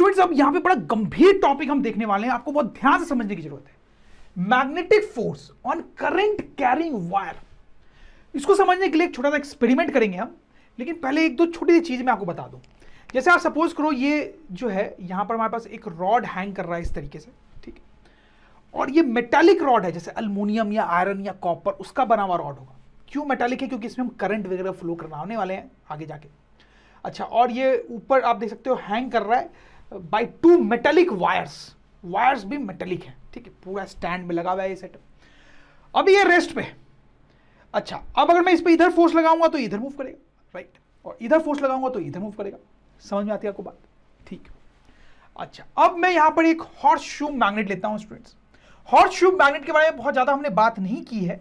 Students अब यहां पे बड़ा गंभीर टॉपिक हम देखने वाले हैं, आपको बहुत ध्यान से समझने की जरूरत है। Magnetic force on current carrying wire. इसको समझने के लिए एक छोटा सा एक्सपेरिमेंट करेंगे हम, लेकिन पहले एक दो छोटी सी चीज मैं आपको बता दूं। जैसे आप सपोज करो ये जो है यहां पर हमारे पास एक रॉड हैंग कर रहा है इस तरीके से, ठीक है, और ये मेटालिक रॉड है, जैसे अल्युमिनियम या आयरन या कॉपर उसका बना हुआ रॉड होगा। क्यों मेटालिक है? क्योंकि इसमें हम करंट वगैरह फ्लो करवाने वाले हैं आगे जाके। अच्छा, और ये ऊपर आप देख सकते हो हैंग कर रहा है by two metallic wires. Wires भी मेटालिक है, ठीक है, पूरा स्टैंड में लगा हुआ है ये सेटअप। अभी ये रेस्ट पे। अच्छा, अब अगर मैं इस पे इधर फोर्स लगाऊंगा तो इधर मूव करेगा, राइट, और इधर फोर्स लगाऊंगा तो इधर मूव करेगा। समझ में आती है आपको बात? ठीक। अच्छा, अब मैं यहां पर एक हॉर्स शू मैग्नेट लेता हूं स्टूडेंट्स। हॉर्स शू मैग्नेट के बारे में बहुत ज्यादा हमने बात नहीं की है,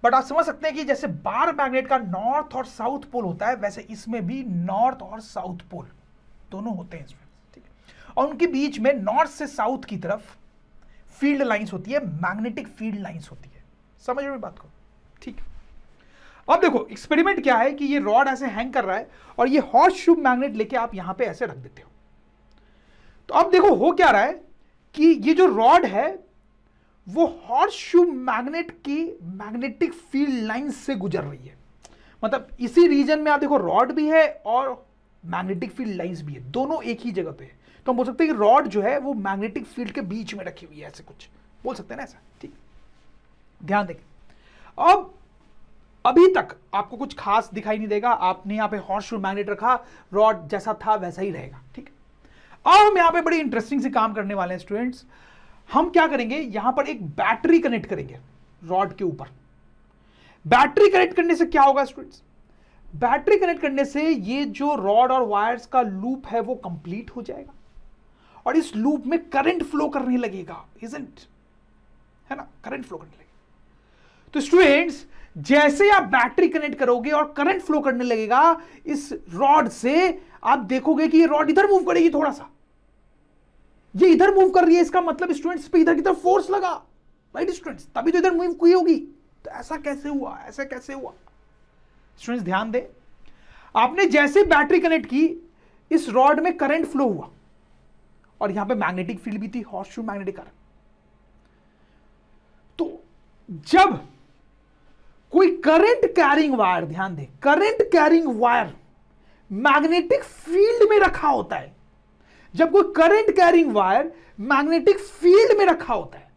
बट आप समझ सकते हैं कि जैसे बार मैग्नेट का नॉर्थ और साउथ पोल होता है, वैसे इसमें भी नॉर्थ और साउथ पोल दोनों होते हैं स्टूडेंट्स, ठीक है, और उनके बीच में नॉर्थ से साउथ की तरफ फील्ड लाइंस होती है, मैग्नेटिक फील्ड लाइंस होती है। समझ रहे हो बात को? ठीक है। अब देखो एक्सपेरिमेंट क्या है कि ये रॉड ऐसे हैंग कर रहा है और ये हॉर्स शू मैग्नेट लेके आप यहां पे ऐसे रख देते हो। तो अब देखो हो क्या रहा है कि ये जो रॉड है वो हॉर्स शू मैग्नेट की मैग्नेटिक फील्ड लाइन से गुजर रही है। मतलब इसी रीजन में आप देखो रॉड भी है और मैग्नेटिक फील्ड लाइंस भी है, दोनों एक ही जगह पे है। तो हम बोल सकते हैं कि रॉड जो है वो मैग्नेटिक फील्ड के बीच में रखी हुई है, ऐसे कुछ बोल सकते हैं ना ऐसा। ठीक, ध्यान देंगे। अब अभी तक आपको कुछ खास दिखाई नहीं देगा, आपने यहां पे हॉर्स शू मैग्नेट रखा, रॉड जैसा था वैसा ही रहेगा। ठीक, अब हम यहां पे बड़ी इंटरेस्टिंग से काम करने वाले हैं स्टूडेंट्स। हम क्या करेंगे, यहां पर एक बैटरी कनेक्ट करेंगे रॉड के ऊपर। बैटरी कनेक्ट करने से क्या होगा स्टूडेंट्स? बैटरी कनेक्ट करने से ये जो रॉड और वायर्स का लूप है वो कंप्लीट हो जाएगा और इस लूप में करंट फ्लो करने लगेगा, इजंट, है ना, करंट फ्लो करने लगेगा। तो स्टूडेंट्स जैसे आप बैटरी कनेक्ट करोगे और करंट फ्लो करने लगेगा इस रॉड से, आप देखोगे कि ये रॉड इधर मूव करेगी, थोड़ा सा ये इधर मूव कर रही है, इसका मतलब स्टूडेंट्स पे इधर की तरफ फोर्स लगा, राइट स्टूडेंट्स, तभी तो इधर मूव हुई होगी। तो ऐसा कैसे हुआ, ऐसा कैसे हुआ? स्टूडेंट्स ध्यान दे, आपने जैसे बैटरी कनेक्ट की इस रॉड में करंट फ्लो हुआ और यहां पे मैग्नेटिक फील्ड भी थी, हॉर्स शू मैग्नेटिक करंट। तो जब कोई करंट कैरिंग वायर, ध्यान दे, current carrying wire magnetic field में रखा होता है, जब कोई current carrying wire magnetic field में रखा होता है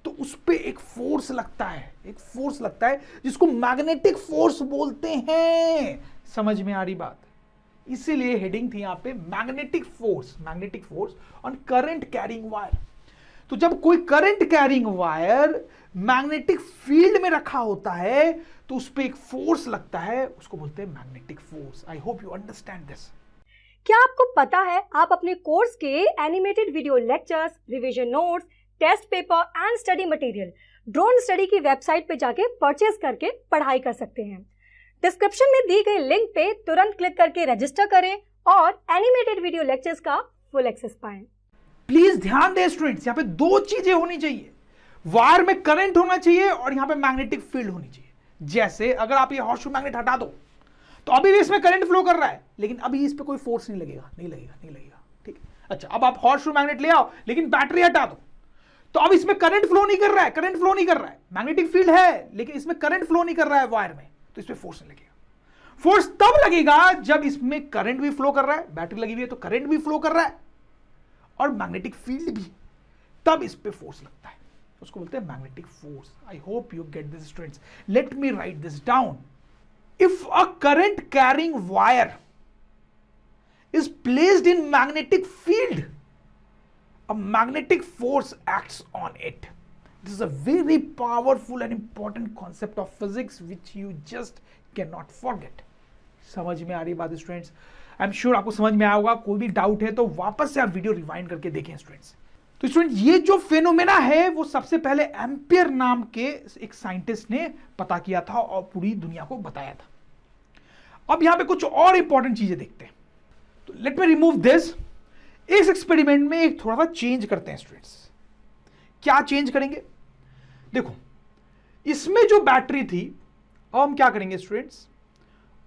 तो उस पे एक फोर्स लगता है, एक फोर्स लगता है जिसको मैग्नेटिक फोर्स बोलते हैं। समझ में आ रही बात? इसीलिए हेडिंग थी यहां पे magnetic force on current carrying wire. तो जब कोई current carrying wire magnetic field में रखा होता है तो उस पे एक फोर्स लगता है, उसको बोलते हैं magnetic force. I hope you understand this. क्या आपको पता है आप अपने कोर्स के animated video lectures, revision notes, test paper and study material drone study की वेबसाइट पे जाके परचेज करके पढ़ाई कर सकते हैं। डिस्क्रिप्शन में दी गई लिंक पे तुरंत क्लिक करके रजिस्टर करें और एनिमेटेड वीडियो लेक्चर्स का फुल एक्सेस पाएं। प्लीज ध्यान दें स्टूडेंट्स, यहां पे दो चीजें होनी चाहिए, वायर में करंट होना चाहिए और यहां पे मैग्नेटिक फील्ड होनी चाहिए। जैसे अगर आप ये हॉर्स शू मैग्नेट हटा दो तो अभी भी इसमें करंट फ्लो कर रहा है, लेकिन अभी इस पे कोई फोर्स नहीं लगेगा, नहीं लगेगा। ठीक है। अच्छा, अब आप हॉर्स शू मैग्नेट ले आओ लेकिन बैटरी हटा दो तो अब इसमें करंट फ्लो नहीं कर रहा है, मैग्नेटिक फील्ड है लेकिन इसमें करंट फ्लो नहीं कर रहा है वायर में, तो इसमें फोर्स नहीं लगेगा। फोर्स तब लगेगा जब इसमें करंट भी फ्लो कर रहा है, बैटरी लगी हुई है तो करंट भी फ्लो कर रहा है और मैग्नेटिक फील्ड भी, तब इस पे फोर्स लगता है, उसको बोलते हैं magnetic force. I hope you get this students. Let me right this down. If a current carrying wire is placed in magnetic field, a magnetic force acts on it. This is a very powerful and important concept of physics which you just cannot forget. समझ में आ रही बात students? I am sure आपको समझ में आया होगा। कोई भी डाउट है तो वापस से आप वीडियो रिवाइंड करके देखें स्टूडेंट्स। तो स्टूडेंट्स ये जो फेनोमेना है वो सबसे पहले एम्पियर नाम के एक साइंटिस्ट ने पता किया था और पूरी दुनिया को बताया था। अब यहां पे कुछ और इंपॉर्टेंट चीजें देखते हैं, तो लेट मी रिमूव दिस। इस एक्सपेरिमेंट में एक थोड़ा सा चेंज करते हैं स्टूडेंट्स। क्या चेंज करेंगे? देखो इसमें जो बैटरी थी, अब हम क्या करेंगे स्टूडेंट्स,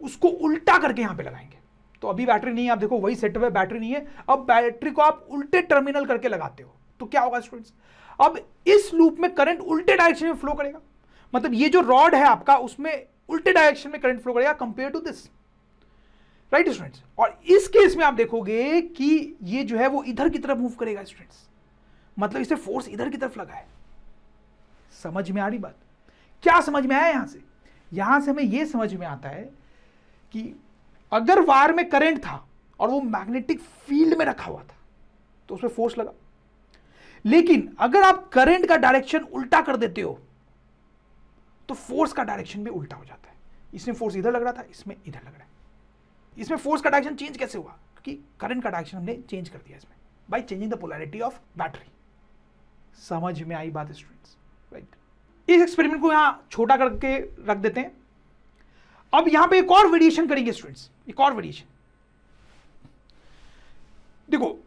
उसको उल्टा करके यहां पे लगाएंगे। तो अभी बैटरी नहीं है, आप देखो वही सेटअप है, बैटरी नहीं है। अब बैटरी को आप उल्टे टर्मिनल करके लगाते हो तो क्या होगा स्टूडेंट्स, अब इस लूप में करंट उल्टे डायरेक्शन में फ्लो करेगा, मतलब ये जो रॉड है आपका उसमें उल्टे डायरेक्शन में करंट फ्लो करेगा compare to this, right students. और इस केस में आप देखोगे कि ये जो है वो इधर की तरफ मूव करेगा स्टूडेंट्स, मतलब इसे फोर्स इधर की तरफ लगा है। समझ में आ रही बात? क्या समझ में आया यहां से हमें यह समझ में आता है कि अगर वायर में करंट था और वो मैग्नेटिक फील्ड में रखा हुआ था तो उसमें फोर्स लगा, लेकिन अगर आप करंट का डायरेक्शन उल्टा कर देते हो तो फोर्स का डायरेक्शन भी उल्टा हो जाता है। इसमें फोर्स इधर लग रहा था, इसमें इधर लग रहा है। इसमें फोर्स का डायरेक्शन चेंज कैसे हुआ? क्योंकि करंट का डायरेक्शन हमने चेंज कर दिया इसमें by changing the polarity of battery. समझ में आई बात स्टूडेंट्स, राइट। इस एक्सपेरिमेंट को यहां छोटा करके रख देते हैं। अब यहां पे एक और वेरिएशन करेंगे स्टूडेंट्स, एक और वेरिएशन। देखो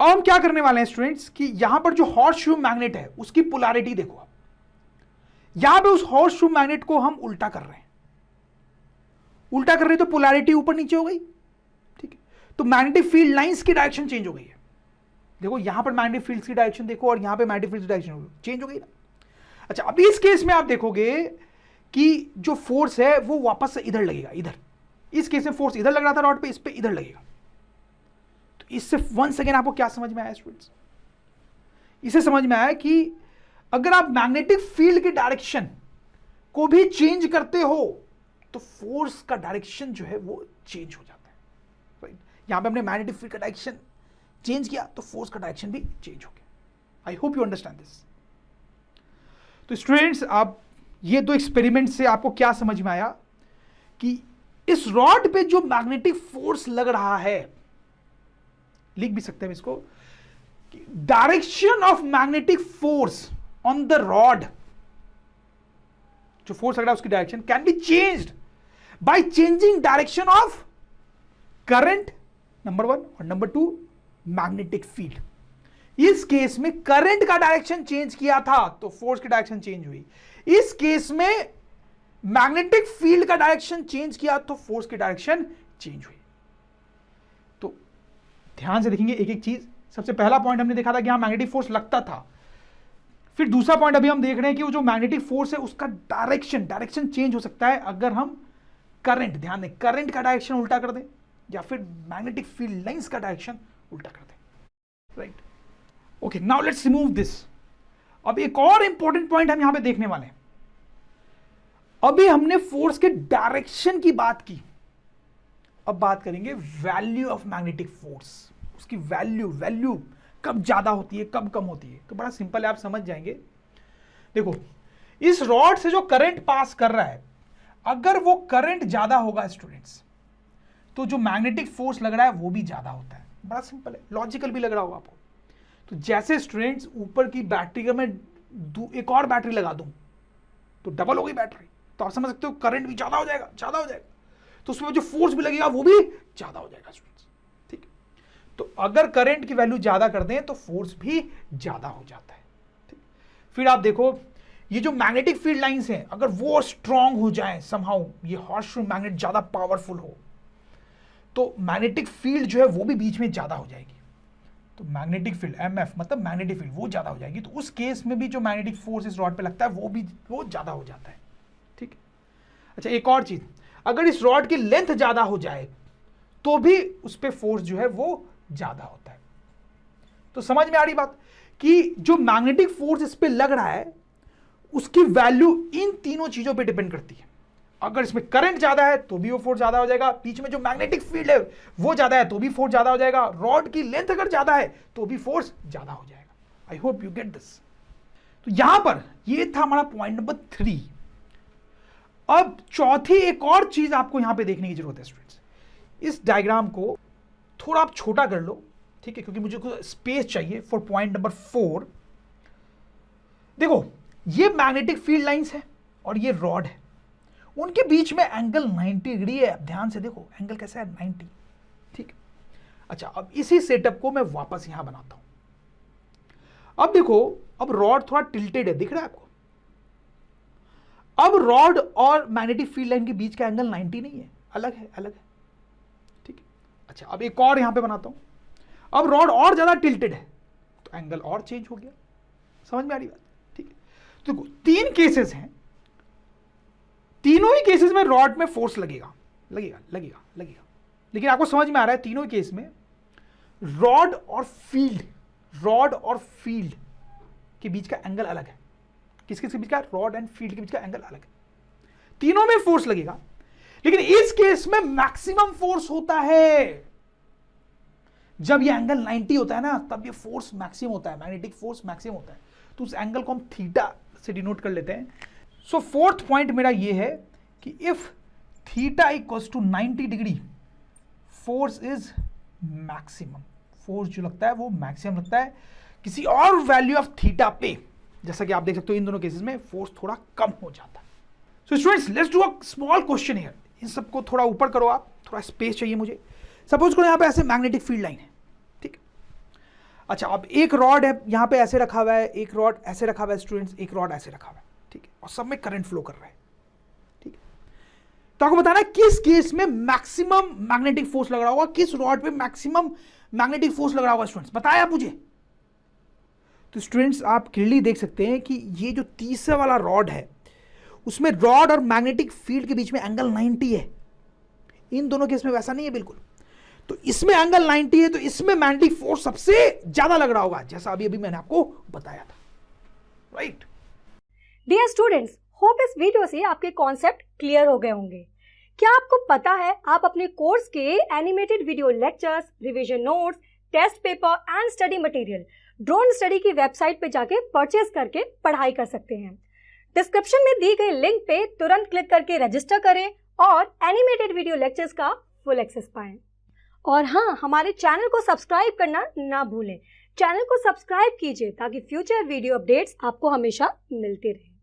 अब हम क्या करने वाले हैं स्टूडेंट्स कि यहां पर जो हॉर्सशू मैग्नेट है उसकी पोलैरिटी देखो। आप यहां पे उस हॉर्सशू मैग्नेट को हम उल्टा कर रहे हैं, उल्टा कर रहे हैं तो पोलैरिटी ऊपर नीचे हो गई, ठीक है। तो मैग्नेटिक फील्ड लाइंस की डायरेक्शन चेंज हो गई है। देखो यहां पर मैग्नेटिक फील्ड की डायरेक्शन देखो और यहां पे मैग्नेटिक फील्ड की डायरेक्शन चेंज हो गई ना। अच्छा, अब इस केस में आप देखोगे कि जो फोर्स है वो वापस से इधर लगेगा, इधर। इस केस में फोर्स इधर लग रहा था रॉड पे, इस पे इधर लगेगा। तो इससे वंस अगेन आपको क्या समझ में आया स्टूडेंट्स? इसे समझ में आया कि अगर आप मैग्नेटिक फील्ड की डायरेक्शन को भी चेंज करते हो तो फोर्स का डायरेक्शन जो है वो चेंज हो जाता है, राइट। यहां पे हमने मैग्नेटिक फील्ड का डायरेक्शन चेंज किया तो फोर्स का डायरेक्शन भी चेंज हो गया। आई होप यू अंडरस्टैंड दिस। तो स्टूडेंट्स, आप ये दो एक्सपेरिमेंट से आपको क्या समझ में आया कि इस रॉड पे जो मैग्नेटिक फोर्स लग रहा है, लिख भी सकते हैं इसको, direction of magnetic force on the rod, जो फोर्स लग रहा है उसकी direction can be changed by changing direction of current, number 1, और नंबर 2 मैग्नेटिक फील्ड। इस केस में करंट का डायरेक्शन चेंज किया था तो फोर्स की डायरेक्शन चेंज हुई। इस केस में मैग्नेटिक फील्ड का डायरेक्शन चेंज किया तो फोर्स की डायरेक्शन चेंज हुई। तो ध्यान से देखेंगे एक एक चीज। सबसे पहला पॉइंट हमने देखा था कि यहां मैग्नेटिक फोर्स लगता था। फिर दूसरा पॉइंट अभी हम देख रहे हैं कि वो जो मैग्नेटिक फोर्स है उसका डायरेक्शन चेंज हो सकता है अगर हम करंट, ध्यान दें, करंट का डायरेक्शन उल्टा कर दें या फिर मैग्नेटिक फील्ड लाइंस का डायरेक्शन उल्टा कर दें, right. Okay, now let's remove this. अब एक और इंपॉर्टेंट पॉइंट हम यहां पे देखने वाले हैं। अभी हमने फोर्स के डायरेक्शन की बात की, अब बात करेंगे वैल्यू ऑफ मैग्नेटिक फोर्स। उसकी वैल्यू कब ज्यादा होती है, कब कम होती है। तो बड़ा सिंपल है, आप समझ जाएंगे। देखो, इस रॉड से जो करंट पास कर रहा है, अगर वो करंट ज्यादा होगा स्टूडेंट्स, तो जो मैग्नेटिक फोर्स लग रहा है वो भी ज्यादा होता है। बड़ा सिंपल है, लॉजिकल भी लग रहा होगा आपको। तो जैसे स्टूडेंट्स ऊपर की बैटरी का मैं एक और बैटरी लगा दूं तो डबल हो गई बैटरी, तो आप समझ सकते हो करंट भी ज्यादा हो जाएगा, तो उसमें जो फोर्स भी लगेगा वो भी ज्यादा हो जाएगा स्टूडेंट्स, ठीक है। तो अगर करंट की वैल्यू ज्यादा कर दें तो फोर्स भी ज्यादा हो जाता है, ठीक। फिर आप देखो, ये जो मैग्नेटिक फील्ड लाइंस हैं, अगर वो स्ट्रांग हो जाए समहाउ, ये हॉर्सशू मैग्नेट ज्यादा पावरफुल हो, तो मैग्नेटिक फील्ड जो है वो भी बीच में ज्यादा हो जाएगी। तो मैग्नेटिक फील्ड MF मतलब मैग्नेटिक फील्ड वो ज्यादा हो जाएगी। तो उस केस में भी जो मैग्नेटिक फोर्स इस रॉड पे लगता है वो ज्यादा हो जाता है, ठीक है। अच्छा, एक और चीज, अगर इस रॉड की लेंथ ज्यादा हो जाए तो भी उस पे फोर्स जो है वो ज्यादा होता है। तो समझ में आ रही बात कि जो मैग्नेटिक फोर्स इस पे लग रहा है उसकी वैल्यू इन तीनों चीजों पे डिपेंड करती है। अगर इसमें करंट ज्यादा है तो भी वो फोर्स ज्यादा हो जाएगा, बीच में जो मैग्नेटिक फील्ड है वो ज्यादा है तो भी फोर्स ज्यादा हो जाएगा, रॉड की लेंथ अगर ज्यादा है तो भी फोर्स ज्यादा हो जाएगा। आई होप यू गेट दिस। तो यहां पर ये था हमारा पॉइंट नंबर 3। अब चौथी एक और चीज आपको यहां पे देखने की जरूरत है स्टूडेंट्स। इस डायग्राम को थोड़ा आप छोटा कर लो, ठीक है, क्योंकि मुझे कुछ स्पेस चाहिए फॉर पॉइंट नंबर 4। देखो, ये मैग्नेटिक फील्ड लाइंस है और ये रॉड है, उनके बीच में एंगल 90 डिग्री है। ध्यान से देखो एंगल कैसा है, 90, ठीक। अच्छा, अब इसी सेटअप को मैं वापस यहां बनाता हूं। अब देखो, अब रॉड थोड़ा टिल्टेड है, दिख रहा है आपको। अब रॉड और मैग्नेटिक फील्ड लाइन के बीच का एंगल 90 नहीं है, अलग है, ठीक है। अच्छा, अब एक और यहां पे बनाता हूं। अब रॉड और ज्यादा टिल्टेड है तो एंगल और चेंज हो गया। समझ में आ रही बात? ठीक है, तो देखो 3 केसेस हैं, तीनों ही केसेस में रॉड में फोर्स लगेगा लगेगा लगेगा लगेगा, लेकिन आपको समझ में आ रहा है तीनों ही केस में रॉड और फील्ड के बीच का एंगल अलग है। किसके बीच का? रॉड एंड फील्ड के बीच का एंगल अलग है। तीनों में फोर्स लगेगा, लेकिन इस केस में मैक्सिमम फोर्स होता है। जब ये एंगल 90 होता है ना, तब ये फोर्स मैक्सिमम होता है, मैग्नेटिक फोर्स मैक्सिमम होता है। तो उस एंगल को हम थीटा से डिनोट कर लेते हैं। सो फोर्थ पॉइंट मेरा ये है कि if theta equals to 90 degree, force is maximum. Force जो लगता है वो मैक्सिमम लगता है किसी और वैल्यू ऑफ थीटा पे। जैसा कि आप देख सकते हो इन दोनों केसेस में फोर्स थोड़ा कम हो जाता है। So students, let's do a small question here. इन सबको थोड़ा ऊपर करो, आप थोड़ा स्पेस चाहिए मुझे। सपोज करो यहाँ पे ऐसे मैग्नेटिक फील्ड लाइन है, ठीक। अच्छा, अब एक रॉड है यहाँ पे ऐसे रखा हुआ है, एक रॉड ऐसे रखा हुआ है स्टूडेंट्स, एक रॉड ऐसे रखा हुआ है, ठीक है, और सब में करंट फ्लो कर रहा है, ठीक है। तो आपको बताना है किस केस में मैक्सिमम मैग्नेटिक फोर्स लग रहा होगा, किस रॉड पे मैक्सिमम मैग्नेटिक फोर्स लग रहा होगा स्टूडेंट्स, बताया आप मुझे। तो स्टूडेंट्स आप क्लियरली देख सकते हैं कि ये जो तीसरा वाला रॉड है उसमें रॉड और मैग्नेटिक फील्ड के बीच में एंगल 90 है। इन दोनों केस में वैसा नहीं है बिल्कुल। तो इसमें एंगल 90 है, तो इसमें मैग्नेटिक फोर्स सबसे ज्यादा लग रहा होगा, जैसा अभी मैंने आपको बताया था, राइट। डियर स्टूडेंट्स, होप इस वीडियो से आपके कॉन्सेप्ट क्लियर हो गए होंगे। क्या आपको पता है आप अपने कोर्स के animated video lectures, revision notes, test paper and study material drone study की वेबसाइट पे जाके परचेज करके पढ़ाई कर सकते हैं। डिस्क्रिप्शन में दी गई लिंक पे तुरंत क्लिक करके रजिस्टर करें और एनिमेटेड वीडियो लेक्चर्स का फुल एक्सेस पाएं। और हाँ, हमारे चैनल को सब्सक्राइब करना ना भूलें। चैनल को सब्सक्राइब कीजिए ताकि फ्यूचर वीडियो अपडेट्स आपको हमेशा मिलते रहें।